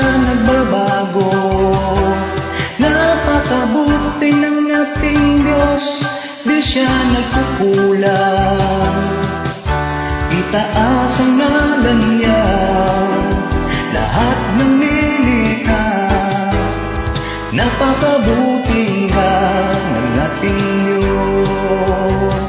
siya nagbabago. Napakabuti ng ating Diyos, di siya nagkukulang. Itaas ang ngalan niya, lahat ng nilikha. Napakabuti nga ng ating Diyos.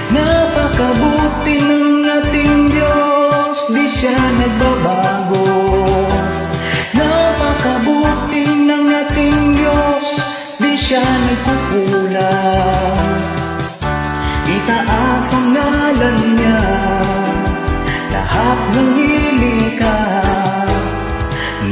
Napakabuti ng ating Diyos, di siya nagbabago. Napakabuti ng ating Diyos, di siya nagkukulang. Itaas ang ngalan niya, lahat ng nilikha.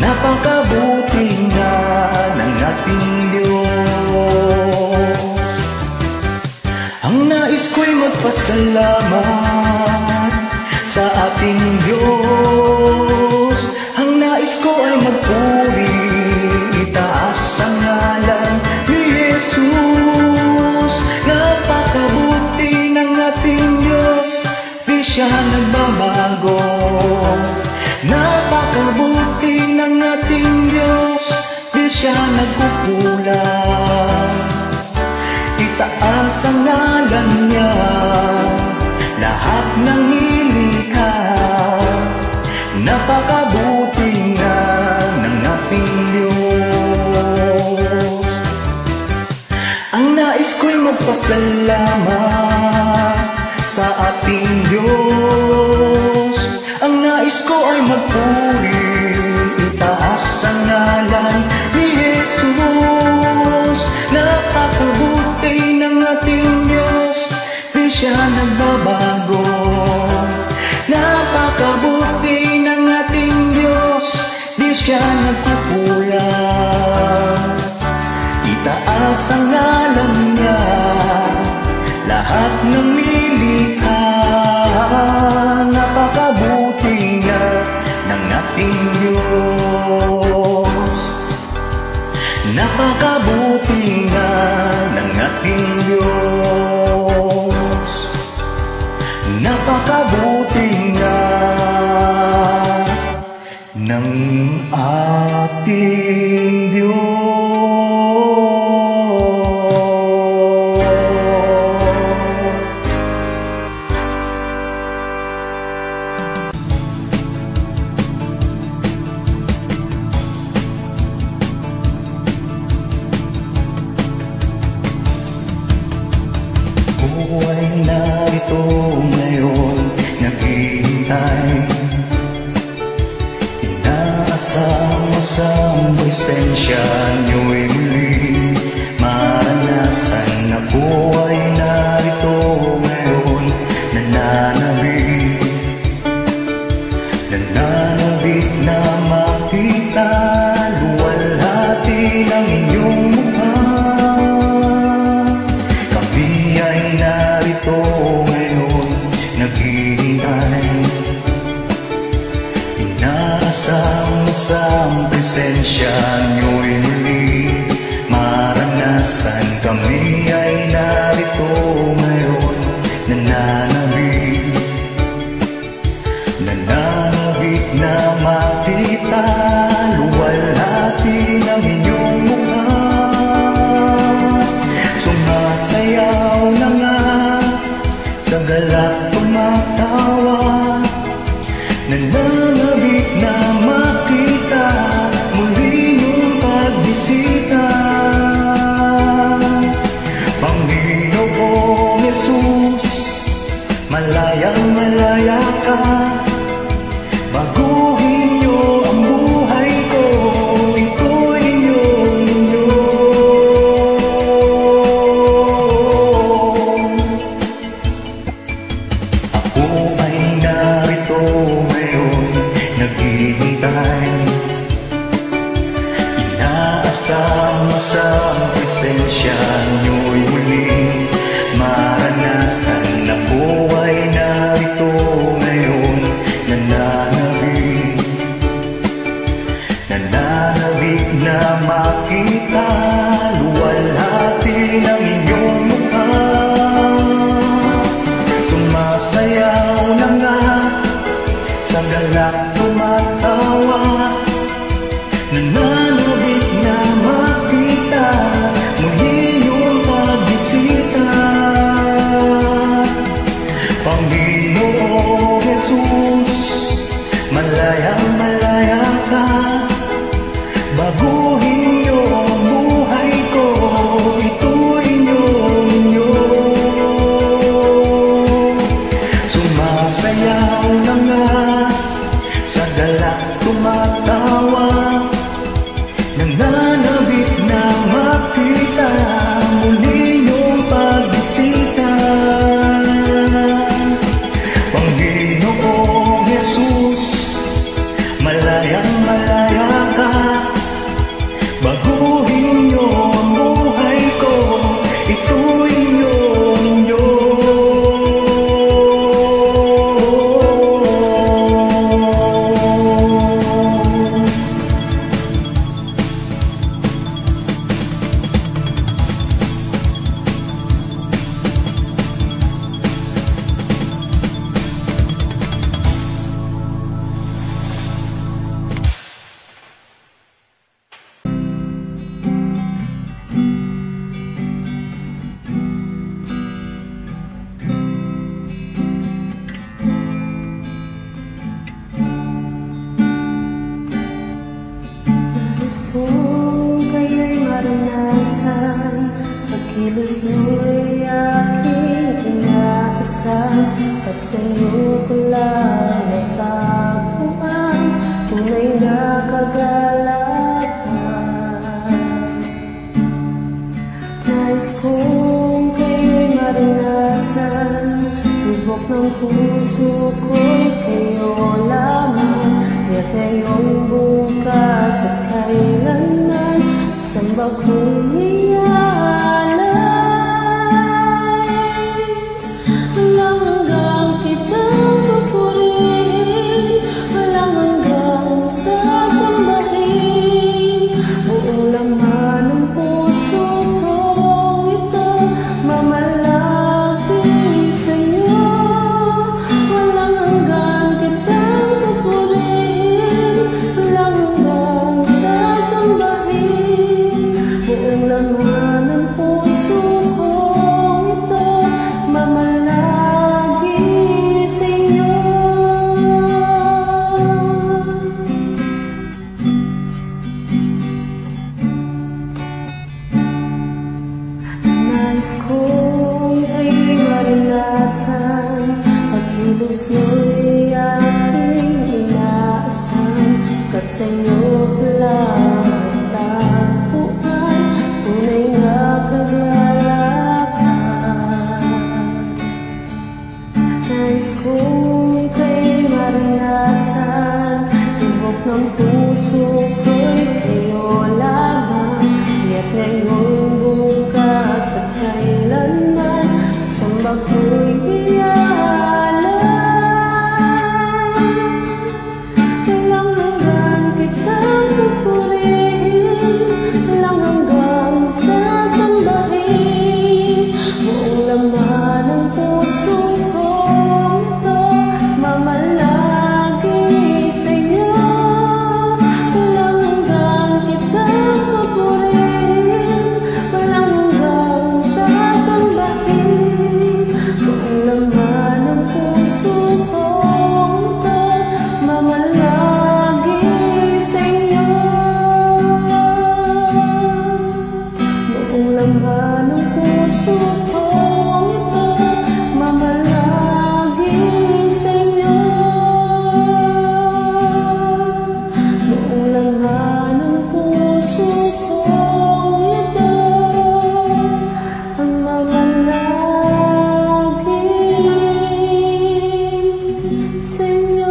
Napakabuti nga ng ating Diyos. Ang nais ko'y magpasalamat sa ating Diyos. Ang nais ko ay magpuri, itaas ang ngalan ni Jesus. Napakabuti ng ating Diyos, di siya nagbabago. Napakabuti ng ating Diyos, di siya nagkukulang. Itaas ang ngalan niya, lahat ng nilikha. Napakabuti nga ng ating Diyos. Ang nais ko'y magpasalamat sa ating Diyos. Ang nais ko ay magpuri, itaas ang ngalan ni Jesus. Napakabuti ng ating Diyos, di siya nagbabago. Napakabuti ng ating Diyos, di siya nagkukulang. Itaas ang ngalan niya, lahat ng nilikha. Napakabuti nga ng ating Diyos. Napakabuti nga ng ating Diyos. Napakabuti nga ng ating Diyos. Buhay narito ngayon, naghihintay. Inaasam mo sa presensya niyo'y muli maranasan na buhay narito ngayon. Nananabik, nananabik na makita luwalhati ng inyong mukha. Narito ngayon, naghihintay. Inaasam sa presensya niyo'y muli maranasan. Kami ay narito ngayon, nananabik, nananabik na makita luwalhati ng inyong mukha. Sumasayaw na nga, sa galak tumatawa, nananabik na makita muli yung pagbisita. Panginoong Jesus, malayang malaya ka. Baguhin niyo ang buhay ko, ito'y inyo. Ako ay narito ngayon, naghihintay. Inaasam sa presensya niyo'y muling maranasan na buhay narito ngayon. Nananabik, nananabik na makita luwalhati ng inyong mukha. Sumasayaw na nga, sa galak tumatawa, Baguhin niyo ang buhay ko, ito'y inyo. Sumasayaw na nga, sa dala tumatawa, nananabik na makita muli niyong pagbisita. Panginoong Jesus, malayang malaya ka. Baguhin niyo ang buhay ko, ito'y inyo. Kung kayo'y maranasan, pagkilos mo'y aking inaasahan, at sa'yo ko lang natagpuan tunay na kagalakan. Nais kong kayo'y maranasan, tibok ng puso ko'y kayo lamang, kaya kayong bukas at kailanman, samba kong ialay. Walang hanggang kitang papurihin, walang hanggang sasambahin, buong laman ng puso kong ito mamalapit sa'yo. Walang hanggang kitang papurihin, walang hanggang sasambahin, buong laman ng puso kong ito mamalagi sa'yo. Nais kong kayo'y maranasan, pagkilos mo'y aking inaasahan, kat sa'yo ko lang natagpuan tunay na kagalakan. Nais kong kayo'y maranasan, tibok ng puso ko'y kayo lamang, kaya't ngayong bukas at kailanman, samba ko'y ialay. Walang hanggang kitang papurihin, walang hanggang sasambahin, buong laman ng puso kong ito mamalagi sa'yo. Walang hanggang kitang papurihin, walang hanggang sasambahin, buong laman ng puso kong ito mamalagi sa'yo. Buong laman ng puso kong ito mamalagi sa'yo. Buong laman ng puso kong ito ang mamalagi sa'yo.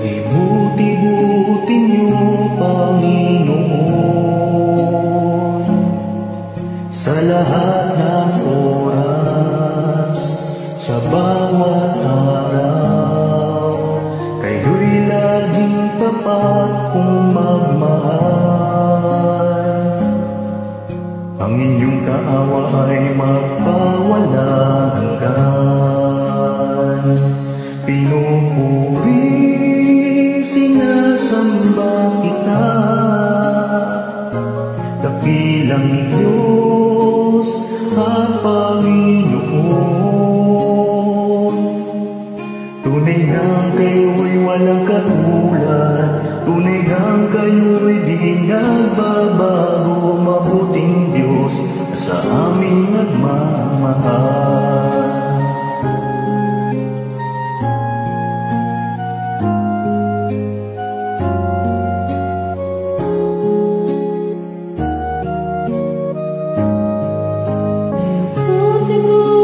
Ibuti-buti niyo, Panginoon, sa lahat ng oras, sa bawat araw. Kayo'y laging tapat kong magmahal. Ang inyong kaawa ay magpawala mahal. Puti mo